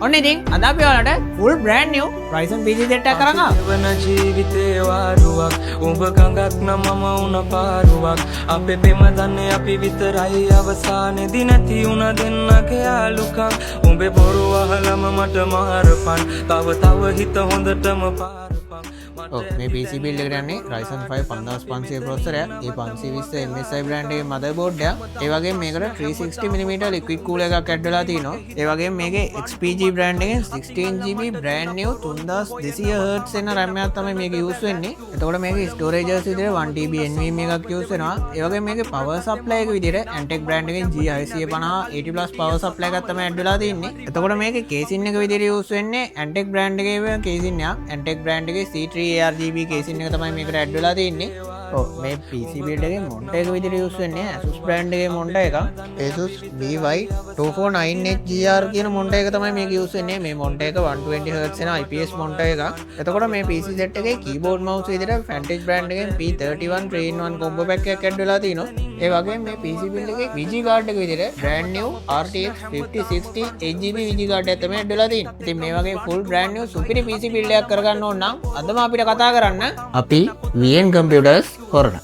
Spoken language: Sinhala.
ඔන්න ඉතින් අද අපි ඔයාලට full brand new Ryzen PC set එකක් කරන් ආවා. වන ජීවිතේ වාරුවක් උඹ ගඟක් නම් මම උන පාරුවක් අපේ බෙම දන්නේ අපි විතරයි අවසානේදී නැති උන දෙන්නගේ යාලුකම් උඹේ බොරු අහලම මට මාරපන් තව හිත හොඳටම පාරපන් මේ PC build එකට යන්නේ Ryzen 5 5500 processor එක. ඒ 520 MSI brand එකේ motherboard එක. ඒ වගේම මේකට 360mm liquid cooler එකක් ඇඩ් වෙලා තිනවා. ඒ වගේම මේකේ XPG brand එකෙන් 16GB brand new 3200Hz එන RAM එකක් තමයි මේක use වෙන්නේ. එතකොට මේකේ storage එක විදිහට 1TB NVMe එකක් use වෙනවා. ඒ වගේම මේකේ power supply එක විදිහට Antec brand එකෙන් G650 80+ power supply එකක් තමයි ඇඩ් වෙලා තින්නේ. එතකොට මේකේ casing එක විදිහට use වෙන්නේ Antec brand එකේ casing එක. Antec brand එකේ C3 ARGB casing එක තමයි මේකට ඇඩ් වෙලා තියෙන්නේ. ඔව් මේ PC build එකේ මොන්ටර් එක විදිහට යූස් වෙන්නේ Asus brand එකේ මොන්ටර් එක. Asus BY249HGR කියන මොන්ටර් එක තමයි මේක යූස් වෙන්නේ. මේ මොන්ටර් එක 120Hz එන IPS මොන්ටර් එකක්. එතකොට මේ PC set එකේ keyboard mouse විදිහට Vantage brand එකෙන් P31 3-in-1 combo pack එකක් ඇඩ් වෙලා තිනවා. ඒ වගේම මේ PC build එකේ VG card එක විදිහට brand new RTX 5060 8GB VG card එකක් තමයි ඇඩ් වෙලා තියෙන්නේ. ඉතින් මේ වගේ full brand new සුපිරි PC build එකක් කරගන්න ඕන නම් අදම අපිට කතා කරන්න අපි VN Computers හොරණ